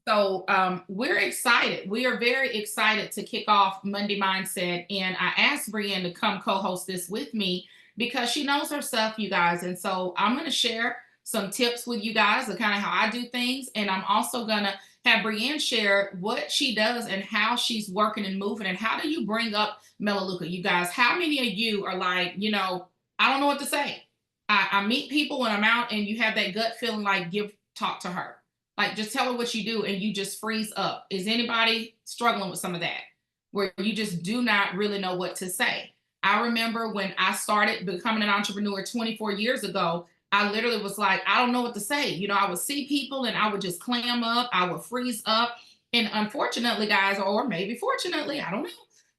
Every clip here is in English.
So we're excited. We are very excited to kick off Monday Mindset. And I asked Brienne to come co-host this with me because she knows her stuff, you guys. And so I'm going to share some tips with you guys of kind of how I do things. And I'm also going to have Brienne share what she does and how she's working and moving. And how do you bring up Melaleuca? You guys, how many of you are like, I don't know what to say. I meet people when I'm out and you have that gut feeling like talk to her, like, just tell her what you do and you just freeze up. Is anybody struggling with some of that where you just do not really know what to say? I remember when I started becoming an entrepreneur 24 years ago, I literally was like, I don't know what to say. I would see people and I would just clam up, I would freeze up. And unfortunately, guys, or maybe fortunately, I don't know.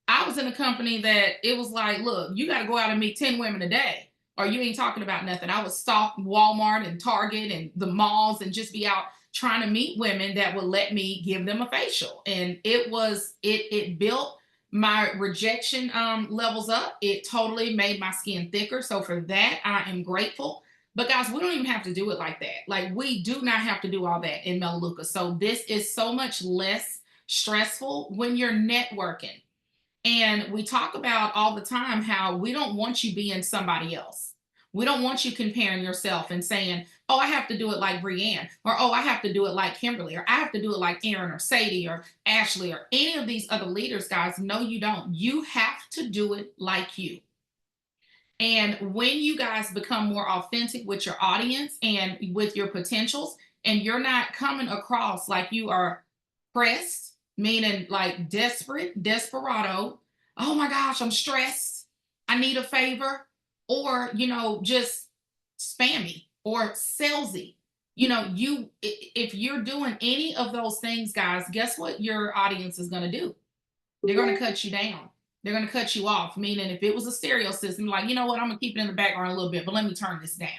I was in a company that it was like, look, you got to go out and meet 10 women a day or you ain't talking about nothing. I would stalk Walmart and Target and the malls and just be out trying to meet women that would let me give them a facial. And it built my rejection levels up. It totally made my skin thicker. So for that, I am grateful. But guys, we don't even have to do it like that. Like, we do not have to do all that in Melaleuca. So this is so much less stressful when you're networking. And we talk about all the time how we don't want you being somebody else. We don't want you comparing yourself and saying, oh, I have to do it like Brienne, or oh, I have to do it like Kimberly, or I have to do it like Aaron or Sadie or Ashley or any of these other leaders, guys. No, you don't. You have to do it like you. And when you guys become more authentic with your audience and with your potentials, and you're not coming across like you are pressed, meaning like desperate, desperado, oh my gosh, I'm stressed, I need a favor, or, just spammy or salesy. If you're doing any of those things, guys, guess what your audience is going to do? They're going to cut you down. They're going to cut you off. Meaning, if it was a stereo system, like, you know what, I'm going to keep it in the background a little bit, but let me turn this down.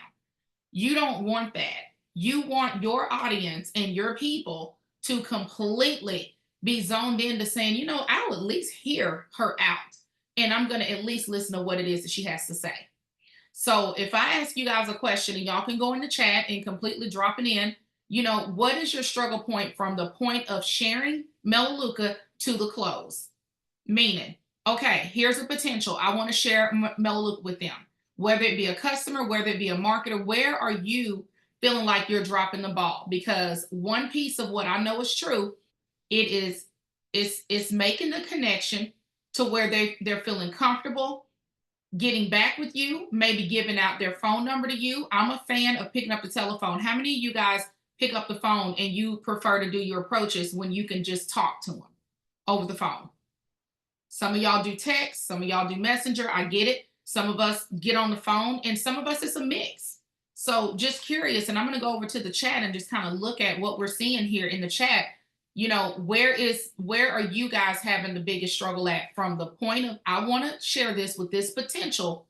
You don't want that. You want your audience and your people to completely be zoned into saying, I'll at least hear her out. And I'm going to at least listen to what it is that she has to say. So if I ask you guys a question and y'all can go in the chat and completely drop it in, what is your struggle point from the point of sharing Melaleuca to the close? Meaning, okay, here's a potential. I want to share Melaleuca with them. Whether it be a customer, whether it be a marketer, where are you feeling like you're dropping the ball? Because one piece of what I know is true, it is it's making the connection to where they're feeling comfortable getting back with you, maybe giving out their phone number to you. I'm a fan of picking up the telephone. How many of you guys pick up the phone and you prefer to do your approaches when you can just talk to them over the phone? Some of y'all do text, some of y'all do messenger. I get it. Some of us get on the phone, and some of us it's a mix. So just curious, and I'm going to go over to the chat and just kind of look at what we're seeing here in the chat. Where are you guys having the biggest struggle at, from the point of I want to share this with this potential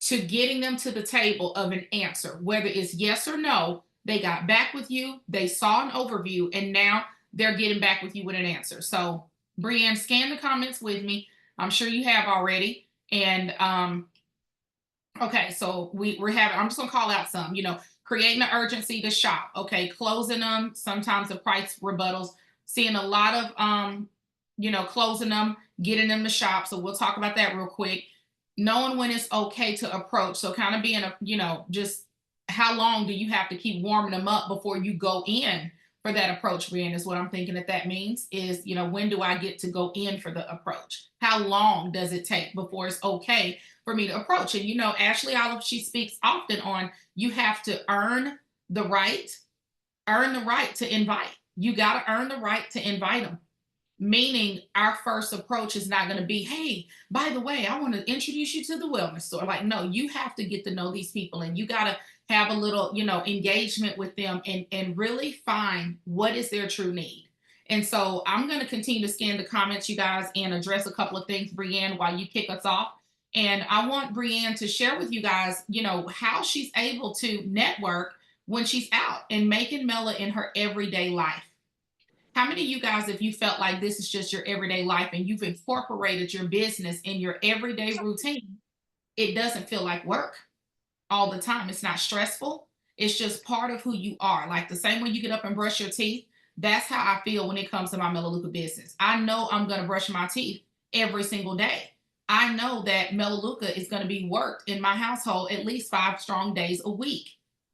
to getting them to the table of an answer, whether it's yes or no. They got back with you, they saw an overview, and now they're getting back with you with an answer. So Brienne, scan the comments with me. I'm sure you have already. And okay, so we're having, I'm just gonna call out some, creating an urgency to shop. Okay, closing them, sometimes the price rebuttals, seeing a lot of closing them, getting them to shop. So we'll talk about that real quick. Knowing when it's okay to approach. So kind of being just how long do you have to keep warming them up before you go in for that approach, Brian, is what I'm thinking that means is, when do I get to go in for the approach? How long does it take before it's okay for me to approach? And, Ashley Olive, she speaks often on you have to earn the right to invite. You got to earn the right to invite them. Meaning our first approach is not going to be, hey, by the way, I want to introduce you to the wellness store. Like, no, you have to get to know these people and you got to have a little, engagement with them and really find what is their true need. And so I'm going to continue to scan the comments, you guys, and address a couple of things, Brienne, while you kick us off. And I want Brienne to share with you guys, how she's able to network when she's out and making Mela in her everyday life. How many of you guys, if you felt like this is just your everyday life and you've incorporated your business in your everyday routine, it doesn't feel like work all the time. It's not stressful. It's just part of who you are. Like the same way you get up and brush your teeth, That's how I feel when it comes to my Melaleuca business. I know I'm going to brush my teeth every single day. I know that Melaleuca is going to be worked in my household at least 5 strong days a week.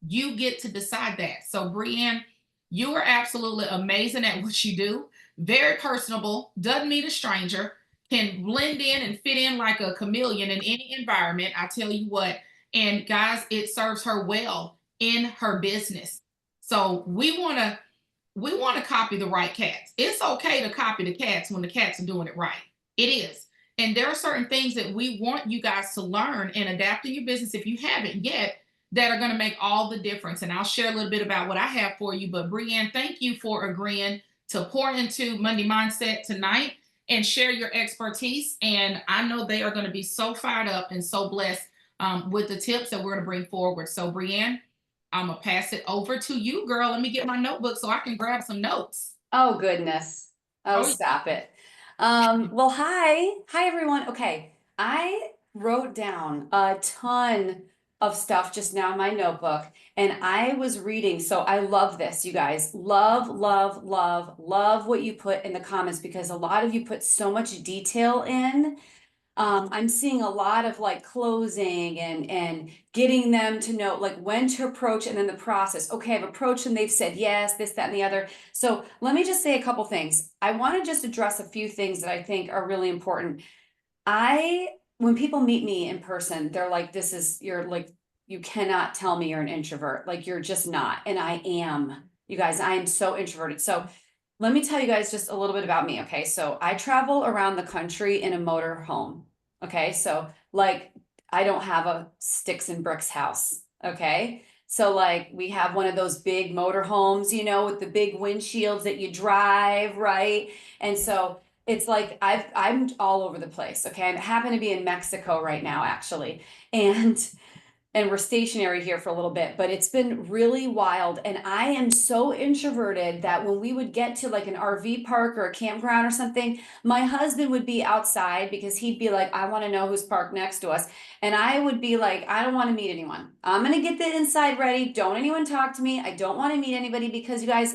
You get to decide that. So, Brienne, you are absolutely amazing at what you do. Very personable, doesn't meet a stranger, can blend in and fit in like a chameleon in any environment. I tell you what. And guys, it serves her well in her business. So we want to copy the right cats. It's okay to copy the cats when the cats are doing it right. It is. And there are certain things that we want you guys to learn and adapt in your business if you haven't yet that are going to make all the difference. And I'll share a little bit about what I have for you. But Brienne, thank you for agreeing to pour into Monday Mindset tonight and share your expertise. And I know they are going to be so fired up and so blessed with the tips that we're going to bring forward. So, Brienne, I'm gonna pass it over to you, girl. Let me get my notebook so I can grab some notes. Oh, goodness. Oh, Oh, stop it. Well, hi everyone. Okay, I wrote down a ton of stuff just now in my notebook, and I was reading. So I love this, you guys. Love, love, love, love what you put in the comments, because a lot of you put so much detail in. I'm seeing a lot of like closing and getting them to know like when to approach, and then the process. Okay, I've approached them, they've said yes, this, that, and the other. So let me just say a couple things. I want to just address a few things that I think are really important. When people meet me in person, they're like, you're like, you cannot tell me you're an introvert. Like, you're just not. And I am. You guys, I am so introverted. So let me tell you guys just a little bit about me. Okay, so I travel around the country in a motor home. Okay, so like, I don't have a sticks and bricks house. Okay, so like, we have one of those big motor homes, with the big windshields that you drive, right? And so it's like I'm all over the place. Okay, I happen to be in Mexico right now, actually, and we're stationary here for a little bit, but it's been really wild. And I am so introverted that when we would get to like an RV park or a campground or something, my husband would be outside because he'd be like, I want to know who's parked next to us. And I would be like, I don't want to meet anyone. I'm going to get the inside ready. Don't anyone talk to me. I don't want to meet anybody, because you guys,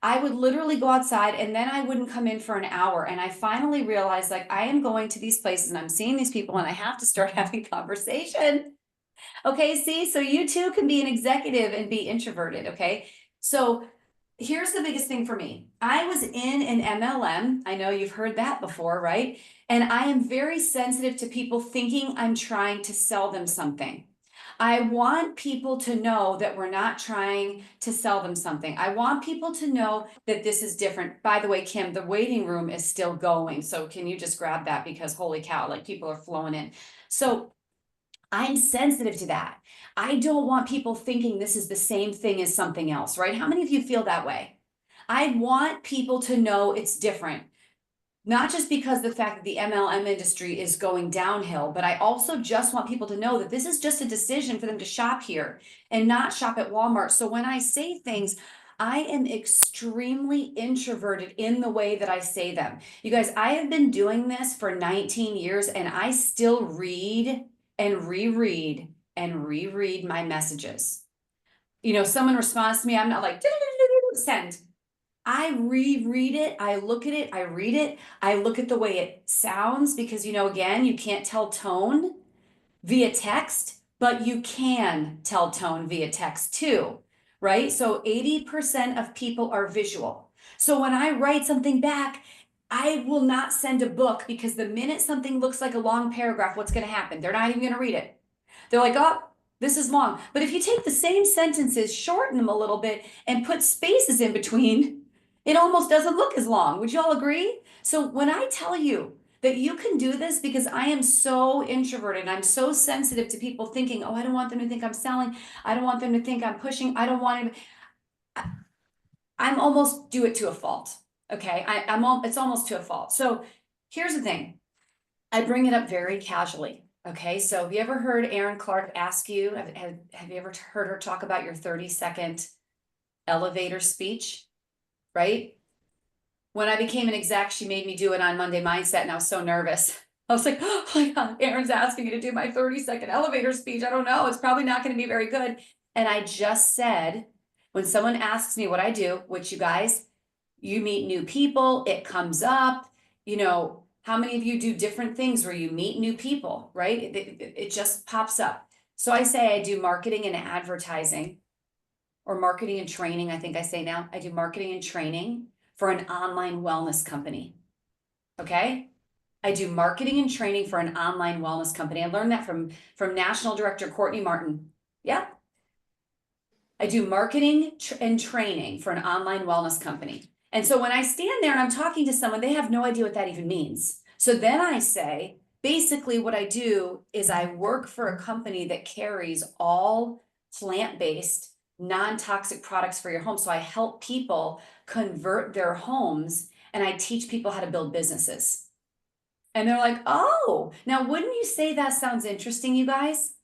I would literally go outside and then I wouldn't come in for an hour. And I finally realized, like, I am going to these places and I'm seeing these people and I have to start having conversation. Okay, see, so you too can be an executive and be introverted. Okay, so here's the biggest thing for me. I was in an MLM. I know you've heard that before, right? And I am very sensitive to people thinking I'm trying to sell them something. I want people to know that we're not trying to sell them something. I want people to know that this is different. By the way, Kim, the waiting room is still going. So can you just grab that, because holy cow, like, people are flowing in. So I'm sensitive to that. I don't want people thinking this is the same thing as something else, right? How many of you feel that way? I want people to know it's different. Not just because the fact that the MLM industry is going downhill, but I also just want people to know that this is just a decision for them to shop here and not shop at Walmart. So when I say things, I am extremely introverted in the way that I say them. You guys, I have been doing this for 19 years and I still read and reread and reread my messages. Someone responds to me, I'm not like, send. I reread it, I look at it, I read it, I look at the way it sounds, because, again, you can't tell tone via text, but you can tell tone via text too, right? So 80% of people are visual. So when I write something back, I will not send a book, because the minute something looks like a long paragraph, what's going to happen? They're not even going to read it. They're like, oh, this is long. But if you take the same sentences, shorten them a little bit, and put spaces in between, it almost doesn't look as long. Would you all agree? So when I tell you that you can do this, because I am so introverted and I'm so sensitive to people thinking, oh, I don't want them to think I'm selling. I don't want them to think I'm pushing. I don't want to, I'm almost do it to a fault. Okay. It's almost to a fault. So here's the thing. I bring it up very casually. Okay. So have you ever heard Erin Clark ask you, have you ever heard her talk about your 30-second elevator speech? Right? When I became an exec, she made me do it on Monday Mindset, and I was so nervous. I was like, oh my God, Erin's asking me to do my 30-second elevator speech. I don't know. It's probably not going to be very good. And I just said, when someone asks me what I do, which, you guys, You meet new people, it comes up, you know, how many of you do different things where you meet new people, right? It just pops up. So I say I do marketing and advertising, or marketing and training, I think I say now. I do marketing and training for an online wellness company. Okay? I do marketing and training for an online wellness company. I learned that from National Director Courtney Martin. Yeah. I do marketing and training for an online wellness company. And so when I stand there and I'm talking to someone, they have no idea what that even means. So then I say, basically what I do is I work for a company that carries all plant-based, non-toxic products for your home. So I help people convert their homes and I teach people how to build businesses. And they're like, oh, now wouldn't you say that sounds interesting, you guys?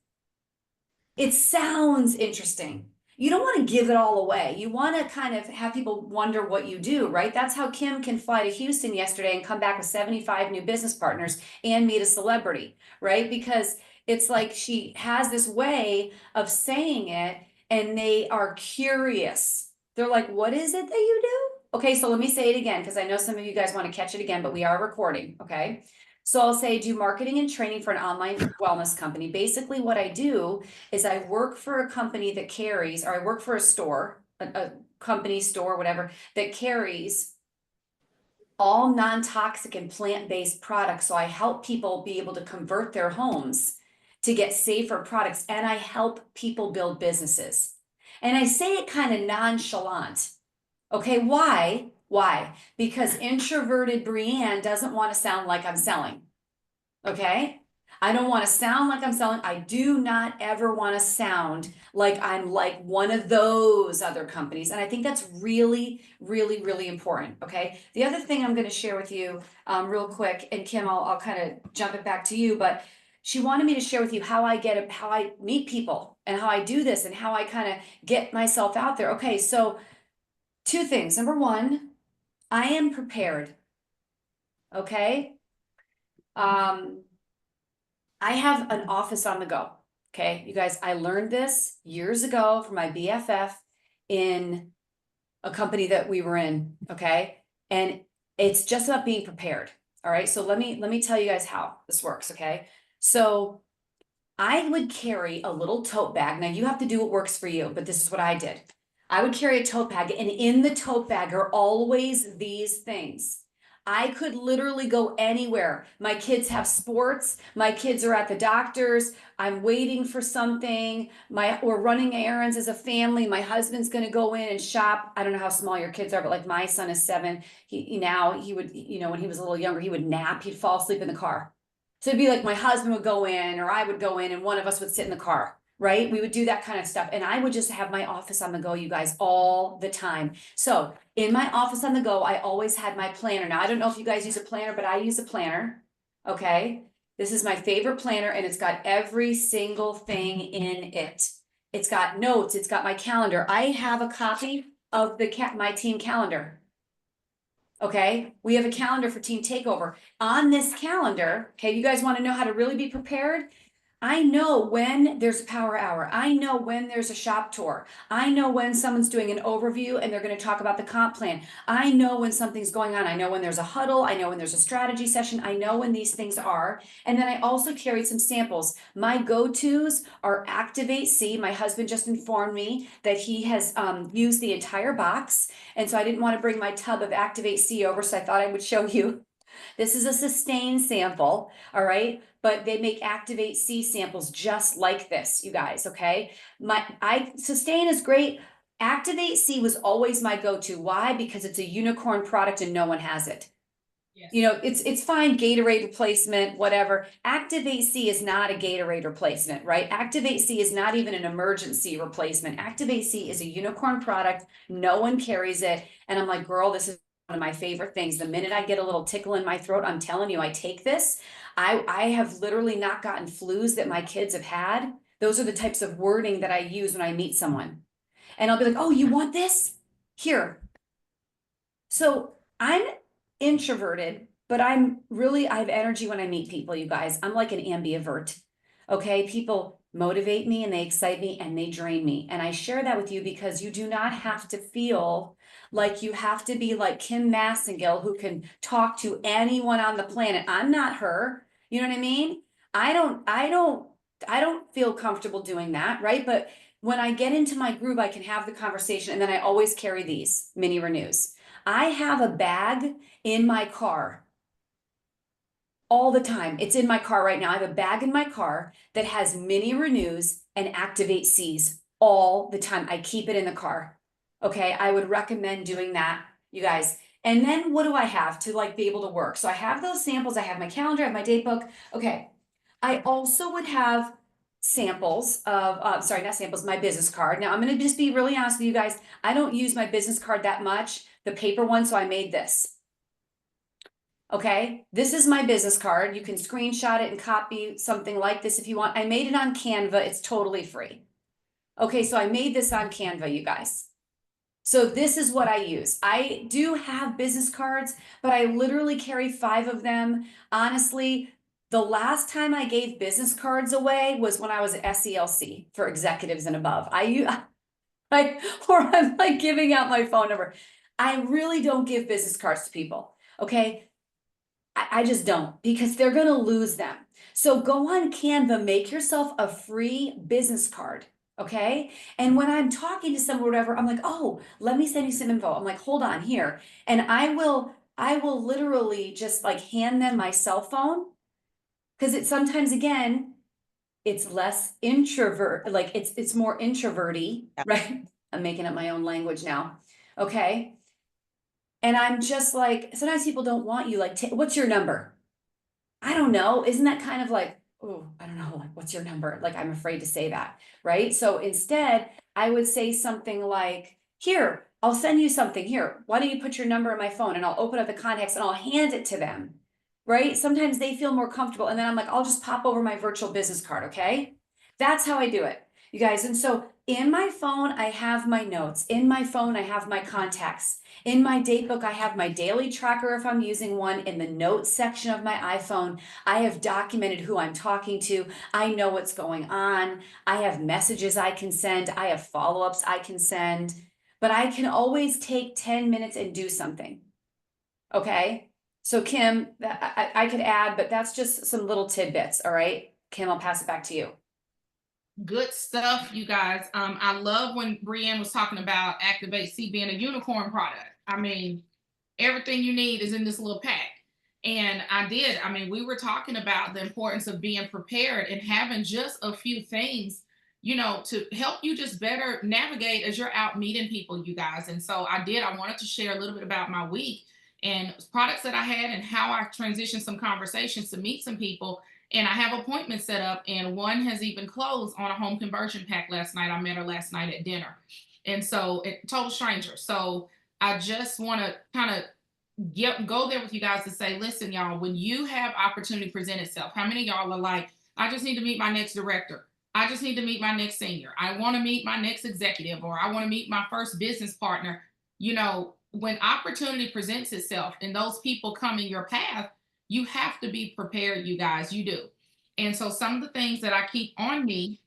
It sounds interesting. You don't want to give it all away. You want to kind of have people wonder what you do, right? That's how Kim can fly to Houston yesterday and come back with 75 new business partners and meet a celebrity, right? Because it's like she has this way of saying it and they are curious. They're like, what is it that you do? Okay, so let me say it again because I know some of you guys want to catch it again, but we are recording, okay? So I'll say do marketing and training for an online wellness company. Basically what I do is I work for a company that carries, or I work for a store, a company store, whatever, that carries all non-toxic and plant-based products. So I help people be able to convert their homes to get safer products, and I help people build businesses. And I say it kind of nonchalant. Okay, why? Why? Because introverted Brienne doesn't want to sound like I'm selling. Okay? I don't want to sound like I'm selling. I do not ever want to sound like I'm like one of those other companies. And I think that's really, really, really important. Okay. The other thing I'm going to share with you real quick, and Kim, I'll kind of jump it back to you, but she wanted me to share with you how how I meet people and how I do this and how I kind of get myself out there. Okay. So two things. Number one, I am prepared. Okay. I have an office on the go. Okay, you guys, I learned this years ago from my BFF in a company that we were in. Okay, and it's just about being prepared. All right, so let me tell you guys how this works. Okay, so I would carry a little tote bag. Now you have to do what works for you, but this is what I did. I would carry a tote bag, and in the tote bag are always these things. I could literally go anywhere. My kids have sports. My kids are at the doctor's. I'm waiting for something. We're running errands as a family. My husband's going to go in and shop. I don't know how small your kids are, but like my son is 7. He would, you know, when he was a little younger, he would nap. He'd fall asleep in the car. So it'd be like my husband would go in or I would go in and one of us would sit in the car, right? We would do that kind of stuff. And I would just have my office on the go, you guys, all the time. So in my office on the go, I always had my planner. Now, I don't know if you guys use a planner, but I use a planner. Okay. This is my favorite planner and it's got every single thing in it. It's got notes. It's got my calendar. I have a copy of my team calendar. Okay, we have a calendar for Team Takeover. On this calendar, okay, you guys want to know how to really be prepared? I know when there's a power hour. I know when there's a shop tour. I know when someone's doing an overview and they're going to talk about the comp plan. I know when something's going on. I know when there's a huddle. I know when there's a strategy session. I know when these things are. And then I also carried some samples. My go-tos are Activate C. My husband just informed me that he has used the entire box. And so I didn't want to bring my tub of Activate C over, so I thought I would show you. This is a Sustain sample, all right? But they make Activate C samples just like this, you guys, okay? Sustain is great. Activate C was always my go-to. Why? Because it's a unicorn product and no one has it. Yes. You know, it's fine, Gatorade replacement, whatever. Activate C is not a Gatorade replacement, right? Activate C is not even an emergency replacement. Activate C is a unicorn product. No one carries it. And I'm like, girl, this is one of my favorite things. The minute I get a little tickle in my throat, I'm telling you, I take this. I have literally not gotten flus that my kids have had. Those are the types of wording that I use when I meet someone. And I'll be like, oh, you want this? Here. So I'm introverted, but I have energy when I meet people, you guys. I'm like an ambivert. Okay, people motivate me and they excite me and they drain me. And I share that with you because you do not have to feel like you have to be like Kim Massengill, who can talk to anyone on the planet. I'm not her. You know what I mean? I don't feel comfortable doing that, right? But when I get into my group, I can have the conversation, and then I always carry these mini renews. I have a bag in my car all the time. It's in my car right now. I have a bag in my car that has mini renews and activate C's all the time. I keep it in the car. Okay, I would recommend doing that, you guys. And then what do I have to like be able to work? So I have those samples. I have my calendar, I have my date book. Okay, I also would have samples of, sorry, not samples, my business card. Now I'm going to just be really honest with you guys. I don't use my business card that much, the paper one, so I made this. Okay, this is my business card. You can screenshot it and copy something like this if you want. I made it on Canva. It's totally free. Okay, so I made this on Canva, you guys. So this is what I use. I do have business cards, but I literally carry 5 of them. Honestly, the last time I gave business cards away was when I was at SELC for executives and above. Like, or I'm like giving out my phone number. I really don't give business cards to people. Okay, I just don't, because they're gonna lose them. So go on Canva, make yourself a free business card, okay? And when I'm talking to someone or whatever, I'm like, oh, let me send you some info. I'm like, hold on here. And I will literally just like hand them my cell phone. Cause it's sometimes, again, it's less introvert, like it's more introverty, right? I'm making up my own language now. Okay. And I'm just like, sometimes people don't want you, like, what's your number? I don't know. Isn't that kind of like, oh, I don't know, like, what's your number? Like, I'm afraid to say that, right? So instead, I would say something like, here, I'll send you something here. Why don't you put your number in my phone and I'll open up the contacts and I'll hand it to them, right? Sometimes they feel more comfortable. And then I'm like, I'll just pop over my virtual business card, okay? That's how I do it, you guys. And so in my phone, I have my notes. In my phone, I have my contacts. In my date book, I have my daily tracker if I'm using one. In the notes section of my iPhone, I have documented who I'm talking to. I know what's going on. I have messages I can send. I have follow-ups I can send. But I can always take 10 minutes and do something. Okay? So Kim, I could add, but that's just some little tidbits. All right? Kim, I'll pass it back to you. Good stuff, you guys. I love when Brienne was talking about Activate C being a unicorn product. I mean, everything you need is in this little pack. And I did. I mean, we were talking about the importance of being prepared and having just a few things, to help you just better navigate as you're out meeting people, you guys. And so I did. I wanted to share a little bit about my week and products that I had and how I transitioned some conversations to meet some people. And I have appointments set up, and one has even closed on a home conversion pack last night. I met her last night at dinner. And so, total stranger. So, I just want to kind of go there with you guys to say, listen, y'all, when you have opportunity present itself, how many of y'all are like, I just need to meet my next director. I just need to meet my next senior. I want to meet my next executive, or I want to meet my first business partner. When opportunity presents itself and those people come in your path, you have to be prepared, you guys. You do. And so some of the things that I keep on me,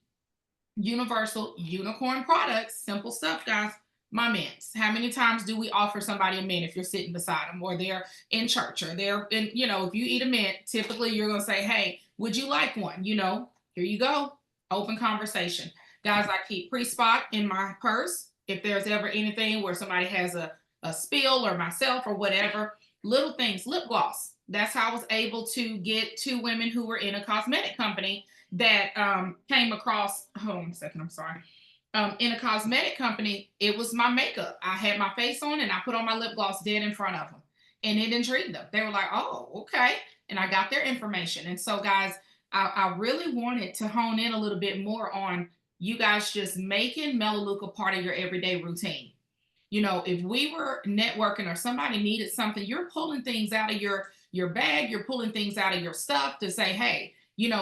universal unicorn products, simple stuff, guys. My mints. How many times do we offer somebody a mint if you're sitting beside them, or they're in church, or they're in, if you eat a mint, typically you're going to say, hey, would you like one? Here you go. Open conversation. Guys, I keep pre-spot in my purse. If there's ever anything where somebody has a spill, or myself or whatever, little things, lip gloss. That's how I was able to get 2 women who were in a cosmetic company that came across. Hold on a second, I'm sorry. In a cosmetic company, it was my makeup. I had my face on and I put on my lip gloss dead in front of them. And it intrigued them. They were like, oh, okay. And I got their information. And so, guys, I really wanted to hone in a little bit more on you guys just making Melaleuca part of your everyday routine. If we were networking or somebody needed something, you're pulling things out of your bag, you're pulling things out of your stuff to say, hey,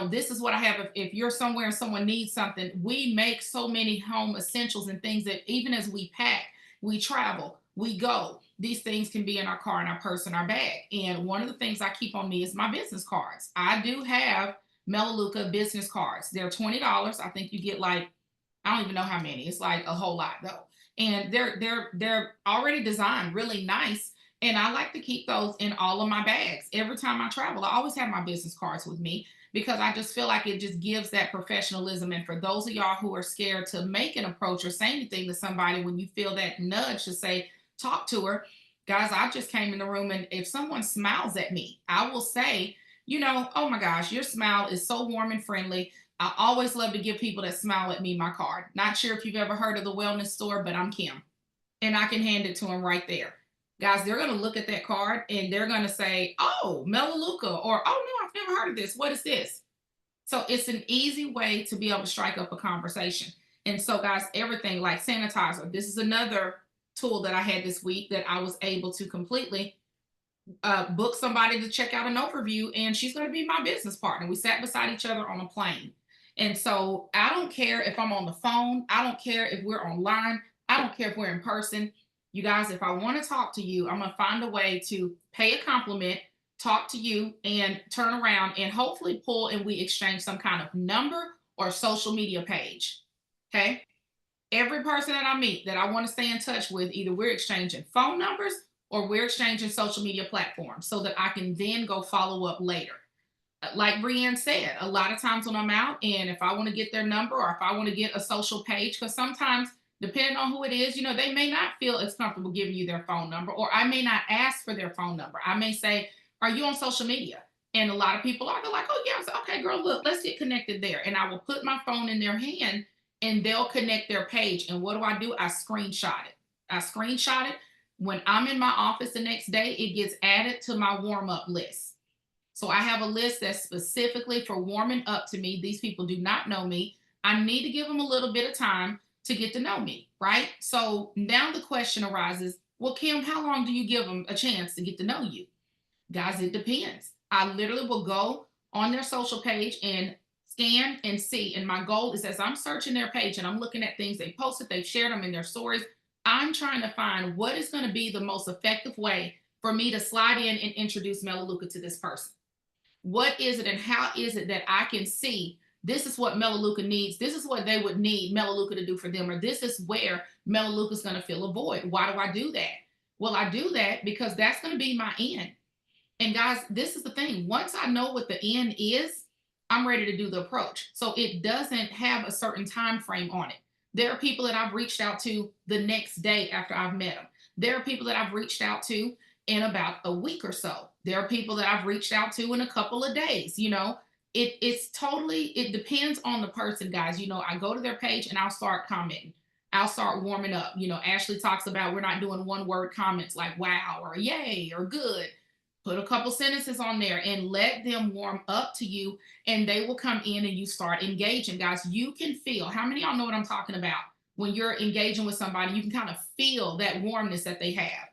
this is what I have. If you're somewhere and someone needs something, we make so many home essentials and things that even as we pack, we travel, we go, these things can be in our car, in our purse, in our bag. And one of the things I keep on me is my business cards. I do have Melaleuca business cards. They're $20. I think you get like, I don't even know how many. It's like a whole lot though. And they're already designed really nice. And I like to keep those in all of my bags. Every time I travel, I always have my business cards with me because I just feel like it just gives that professionalism. And for those of y'all who are scared to make an approach or say anything to somebody, when you feel that nudge to say, talk to her, guys, I just came in the room and if someone smiles at me, I will say, oh my gosh, your smile is so warm and friendly. I always love to give people that smile at me my card. Not sure if you've ever heard of the wellness store, but I'm Kim and I can hand it to them right there. Guys, they're going to look at that card and they're going to say, oh, Melaleuca, or oh no, I've never heard of this. What is this? So it's an easy way to be able to strike up a conversation. And so, guys, everything like sanitizer, this is another tool that I had this week that I was able to completely book somebody to check out an overview, and she's going to be my business partner. We sat beside each other on a plane. And so I don't care if I'm on the phone, I don't care if we're online, I don't care if we're in person. You guys, if I want to talk to you, I'm going to find a way to pay a compliment, talk to you, and turn around and hopefully pull and we exchange some kind of number or social media page. Okay. Every person that I meet that I want to stay in touch with, either we're exchanging phone numbers or we're exchanging social media platforms so that I can then go follow up later. Like Brienne said, a lot of times when I'm out and if I want to get their number or if I want to get a social page, because sometimes depending on who it is, they may not feel as comfortable giving you their phone number, or I may not ask for their phone number. I may say, are you on social media? And a lot of people are, they're like, oh yeah. I say, okay, girl, look, let's get connected there. And I will put my phone in their hand and they'll connect their page. And what do? I screenshot it. I screenshot it. When I'm in my office the next day, it gets added to my warm up list. So I have a list that's specifically for warming up to me. These people do not know me. I need to give them a little bit of time to get to know me, right? So now the question arises, well, Kim, how long do you give them a chance to get to know you? Guys, it depends. I literally will go on their social page and scan and see. And my goal is as I'm searching their page and I'm looking at things they posted, they've shared them in their stories, I'm trying to find what is going to be the most effective way for me to slide in and introduce Melaleuca to this person. What is it and how is it that I can see this is what Melaleuca needs? This is what they would need Melaleuca to do for them, or this is where Melaleuca is going to fill a void. Why do I do that? Well, I do that because that's going to be my end. And guys, this is the thing. Once I know what the end is, I'm ready to do the approach. So it doesn't have a certain time frame on it. There are people that I've reached out to the next day after I've met them. There are people that I've reached out to in about a week or so. There are people that I've reached out to in a couple of days. It's totally, it depends on the person, guys. I go to their page and I'll start commenting. I'll start warming up. Ashley talks about we're not doing one word comments like wow or yay or good. Put a couple sentences on there and let them warm up to you, and they will come in and you start engaging. Guys, you can feel, how many of y'all know what I'm talking about? When you're engaging with somebody, you can kind of feel that warmness that they have.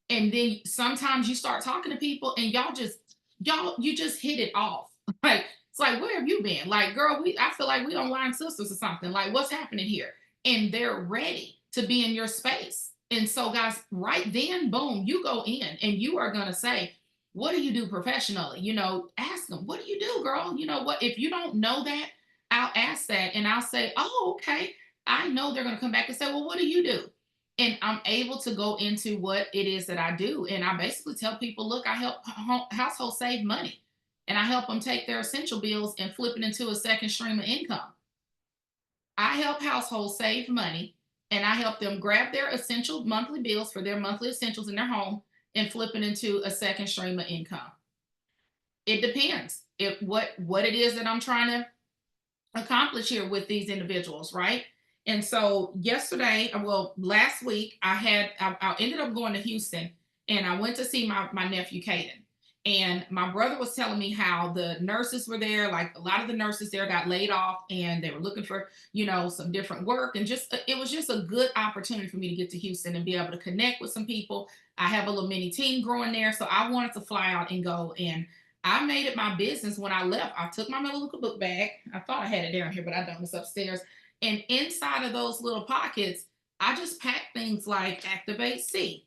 And then sometimes you start talking to people and you just hit it off. Like, it's like, where have you been? Like, girl, I feel like we online sisters or something. Like, what's happening here? And they're ready to be in your space. And so, guys, right then, boom, you go in and you are going to say, what do you do professionally? Ask them, what do you do, girl? What, if you don't know that, I'll ask that and I'll say, oh, okay. I know they're going to come back and say, well, what do you do? And I'm able to go into what it is that I do. And I basically tell people, look, I help households save money and I help them take their essential bills and flip it into a second stream of income. I help households save money and I help them grab their essential monthly bills for their monthly essentials in their home and flip it into a second stream of income. It depends if what it is that I'm trying to accomplish here with these individuals, right? And so last week I ended up going to Houston and I went to see my nephew Caden. And my brother was telling me how the nurses were there, like a lot of the nurses there got laid off and they were looking for, some different work. And it was just a good opportunity for me to get to Houston and be able to connect with some people. I have a little mini team growing there. So I wanted to fly out and go. And I made it my business when I left. I took my Melaleuca book bag. I thought I had it down here, but I don't. It's upstairs. And inside of those little pockets, I just packed things like Activate C.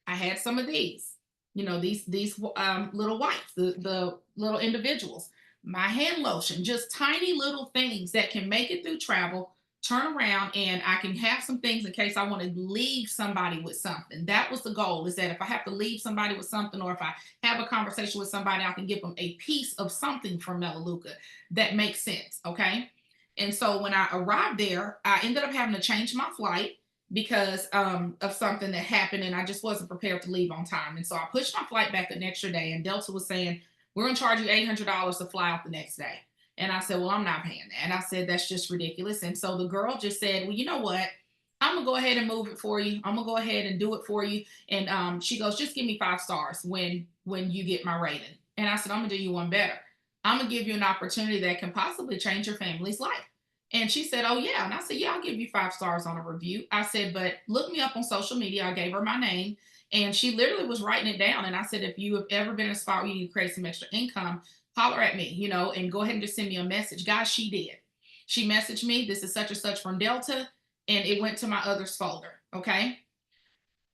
I had some of these, these little wipes, the little individuals. my hand lotion, just tiny little things that can make it through travel, turn around, and I can have some things in case I want to leave somebody with something. That was the goal, is that if I have to leave somebody with something, or if I have a conversation with somebody, I can give them a piece of something from Melaleuca that makes sense. Okay. And so when I arrived there, I ended up having to change my flight because of something that happened, and I just wasn't prepared to leave on time. And so I pushed my flight back an extra day, and Delta was saying, we're going to charge you $800 to fly out the next day. And I said, well, I'm not paying that. And I said, that's just ridiculous. And so the girl just said, well, you know what? I'm going to go ahead and move it for you. I'm going to go ahead and do it for you. And she goes, just give me 5 stars when you get my rating. And I said, I'm going to do you one better. I'm going to give you an opportunity that can possibly change your family's life. And she said, oh, yeah. And I said, yeah, I'll give you 5 stars on a review. I said, but look me up on social media. I gave her my name, and she literally was writing it down. And I said, if you have ever been in a spot where you need to create some extra income, holler at me, and go ahead and just send me a message. Guys, she did. She messaged me, this is such and such from Delta, and it went to my others folder. Okay.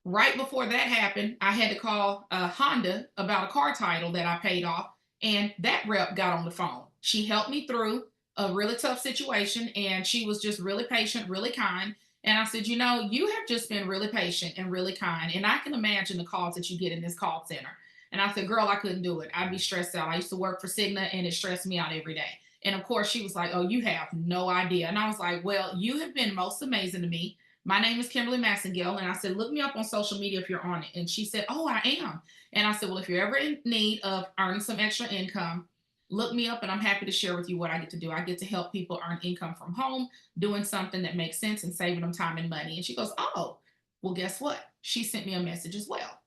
Right before that happened, I had to call Honda about a car title that I paid off, and that rep got on the phone. She helped me through a really tough situation, and she was just really patient, really kind. And I said, you have just been really patient and really kind, and I can imagine the calls that you get in this call center. And I said, girl, I couldn't do it. I'd be stressed out. I used to work for Cigna, and it stressed me out every day. And of course, she was like, oh, you have no idea. And I was like, well, you have been most amazing to me. My name is Kimberly Massengale. And I said, look me up on social media if you're on it. And she said, oh, I am. And I said, well, if you're ever in need of earning some extra income, look me up, and I'm happy to share with you what I get to do. I get to help people earn income from home, doing something that makes sense and saving them time and money. And she goes, oh, well, guess what? She sent me a message as well.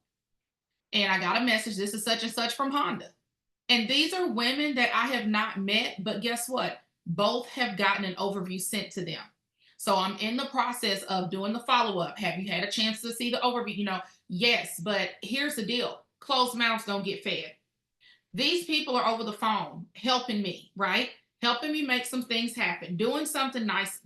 And I got a message. This is such and such from Honda. And these are women that I have not met, but guess what? Both have gotten an overview sent to them. So I'm in the process of doing the follow up. Have you had a chance to see the overview? Yes, but here's the deal, closed mouths don't get fed. These people are over the phone helping me, right? Helping me make some things happen, doing something nice.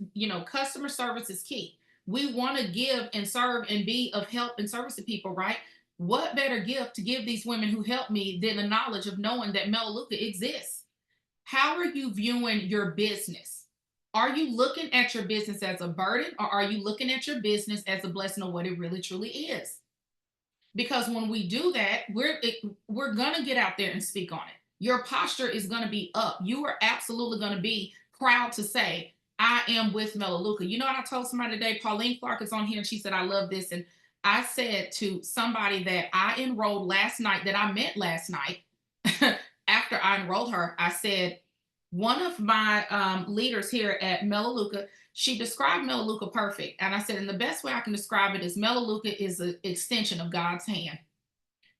Customer service is key. We want to give and serve and be of help and service to people, right? What better gift to give these women who help me than the knowledge of knowing that Melaleuca exists? How are you viewing your business? Are you looking at your business as a burden, or are you looking at your business as a blessing of what it really truly is? Because when we do that, we're going to get out there and speak on it. Your posture is going to be up. You are absolutely going to be proud to say, I am with Melaleuca. You know what I told somebody today? Pauline Clark is on here, and she said, I love this. And I said to somebody that I enrolled last night, that I met last night, after I enrolled her, I said, one of my leaders here at Melaleuca, she described Melaleuca perfect. And I said, and the best way I can describe it is Melaleuca is an extension of God's hand.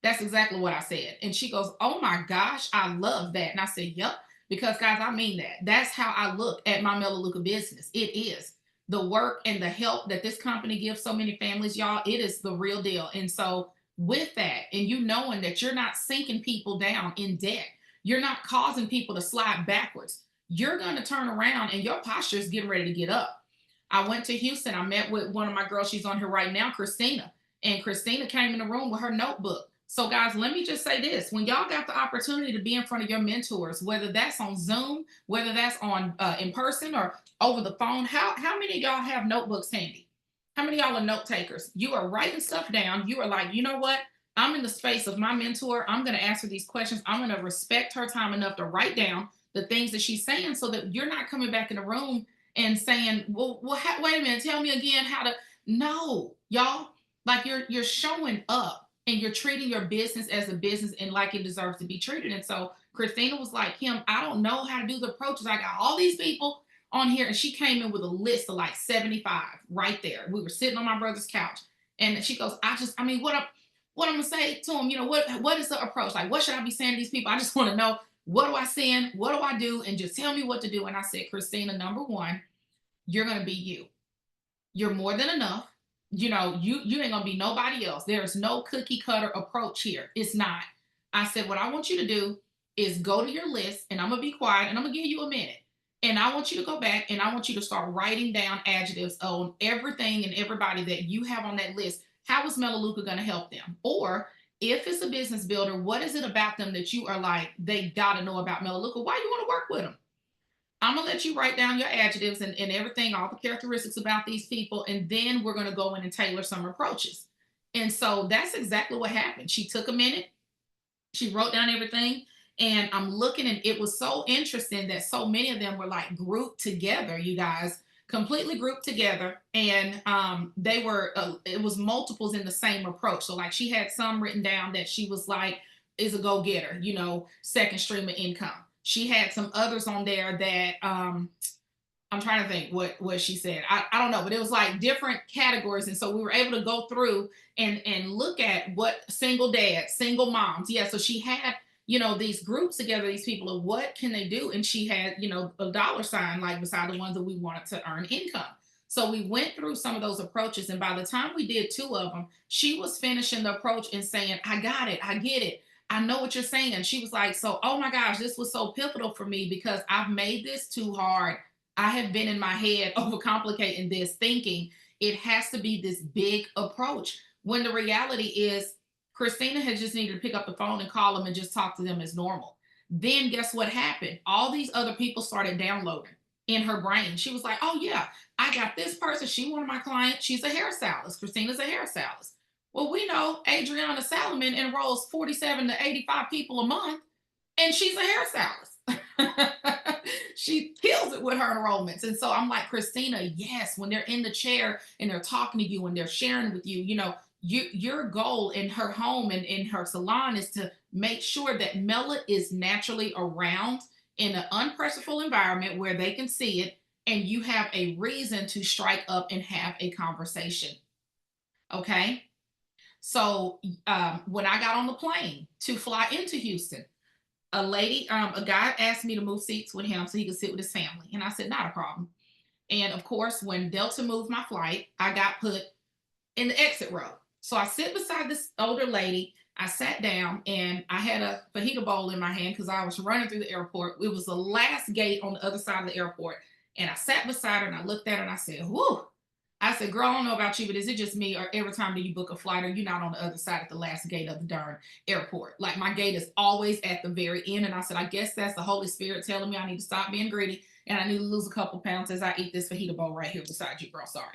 That's exactly what I said. And she goes, oh my gosh, I love that. And I said, yep, because guys, I mean that. That's how I look at my Melaleuca business. It is the work and the help that this company gives so many families, y'all. It is the real deal. And so with that, and you knowing that you're not sinking people down in debt, you're not causing people to slide backwards. You're going to turn around, and your posture is getting ready to get up. I went to Houston. I met with one of my girls. She's on here right now, Christina. And Christina came in the room with her notebook. So, guys, let me just say this. When y'all got the opportunity to be in front of your mentors, whether that's on Zoom, whether that's on in person or over the phone, how many of y'all have notebooks handy? How many of y'all are note takers? You are writing stuff down. You are like, you know what? I'm in the space of my mentor. I'm going to answer these questions. I'm going to respect her time enough to write down the things that she's saying, so that you're not coming back in the room and saying, well, wait a minute, tell me again how to. No, y'all, like you're showing up, and you're treating your business as a business and like it deserves to be treated. And so Christina was like, Kim, I don't know how to do the approaches. I got all these people on here. And she came in with a list of like 75 right there. We were sitting on my brother's couch, and she goes, what I'm gonna say to them, what is the approach? Like, what should I be saying to these people? I just want to know, what do I send? What do I do? And just tell me what to do. And I said, Christina, number one, you're gonna be you. You're more than enough. You ain't gonna be nobody else. There's no cookie cutter approach here. It's not. I said, what I want you to do is go to your list, and I'm gonna be quiet, and I'm gonna give you a minute. And I want you to go back, and I want you to start writing down adjectives on everything and everybody that you have on that list. How is Melaleuca going to help them? Or if it's a business builder, what is it about them that you are like, they got to know about Melaleuca? Why you want to work with them? I'm gonna let you write down your adjectives and everything, all the characteristics about these people, and then we're gonna go in and tailor some approaches. And so that's exactly what happened. She took a minute, she wrote down everything, and I'm looking, and it was so interesting that so many of them were like grouped together, you guys, completely grouped together, and they were it was multiples in the same approach. So like she had some written down that she was like is a go-getter, second stream of income. She had some others on there that I'm trying to think what she said. I don't know, but it was like different categories, and so we were able to go through and look at what single dads, single moms. Yeah, so she had these groups together, these people of what can they do, and she had a dollar sign like beside the ones that we wanted to earn income. So we went through some of those approaches, and by the time we did two of them, she was finishing the approach and saying, "I got it, I get it." I know what you're saying. She was like, so, oh my gosh, this was so pivotal for me because I've made this too hard. I have been in my head overcomplicating this, thinking it has to be this big approach. When the reality is, Christina had just needed to pick up the phone and call them and just talk to them as normal. Then guess what happened? All these other people started downloading in her brain. She was like, oh, yeah, I got this person. She one of my clients. She's a hairstylist. Christina's a hairstylist. Well, we know Adriana Salomon enrolls 47 to 85 people a month, and she's a hairstylist. She kills it with her enrollments. And so I'm like, Christina, yes, when they're in the chair and they're talking to you and they're sharing with you, your goal in her home and in her salon is to make sure that Mela is naturally around in an unpressure environment where they can see it and you have a reason to strike up and have a conversation. Okay. So when I got on the plane to fly into Houston, a guy asked me to move seats with him so he could sit with his family. And I said, not a problem. And of course, when Delta moved my flight, I got put in the exit row. So I sit beside this older lady. I sat down and I had a fajita bowl in my hand because I was running through the airport. It was the last gate on the other side of the airport. And I sat beside her and I looked at her and I said, whoo. I said, girl, I don't know about you, but is it just me or every time that you book a flight or you're not on the other side at the last gate of the darn airport? Like my gate is always at the very end. And I said, I guess that's the Holy Spirit telling me I need to stop being greedy and I need to lose a couple pounds as I eat this fajita bowl right here beside you, girl. Sorry.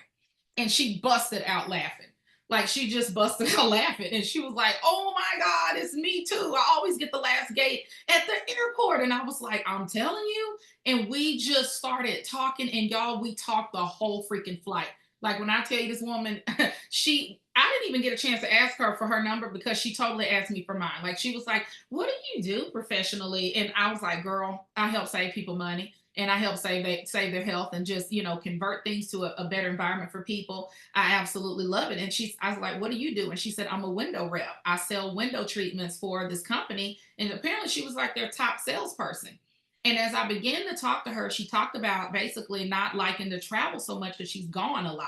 And she busted out laughing. Like she just busted out laughing. And she was like, oh my God, it's me too. I always get the last gate at the airport. And I was like, I'm telling you. And we just started talking. And y'all, we talked the whole freaking flight. Like when I tell you this woman, I didn't even get a chance to ask her for her number because she totally asked me for mine. Like she was like, what do you do professionally? And I was like, girl, I help save people money and I help save their health and just, convert things to a better environment for people. I absolutely love it. And I was like, what do you do? And she said, I'm a window rep. I sell window treatments for this company. And apparently she was like their top salesperson. And as I began to talk to her, she talked about basically not liking to travel so much that she's gone a lot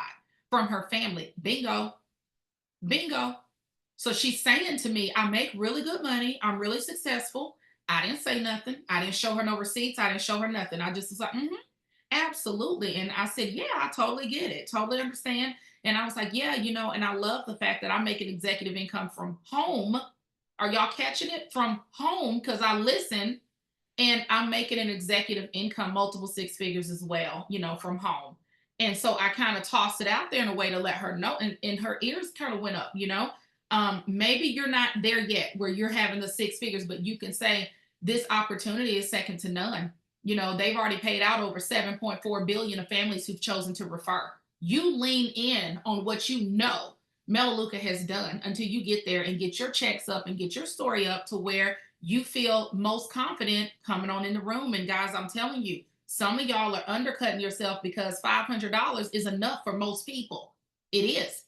from her family. Bingo, bingo. So she's saying to me, I make really good money. I'm really successful. I didn't say nothing. I didn't show her no receipts. I didn't show her nothing. I just was like, absolutely. And I said, yeah, I totally get it. Totally understand. And I was like, yeah, and I love the fact that I make an executive income from home. Are y'all catching it? From home? Because I listen and I'm making an executive income, multiple six figures as well, from home. And so I kind of tossed it out there in a way to let her know, and her ears kind of went up, maybe you're not there yet where you're having the six figures, but you can say this opportunity is second to none. They've already paid out over 7.4 billion of families who've chosen to refer. You lean in on what Melaleuca has done until you get there and get your checks up and get your story up to where you feel most confident coming on in the room. And guys, I'm telling you, some of y'all are undercutting yourself because $500 is enough for most people. It is.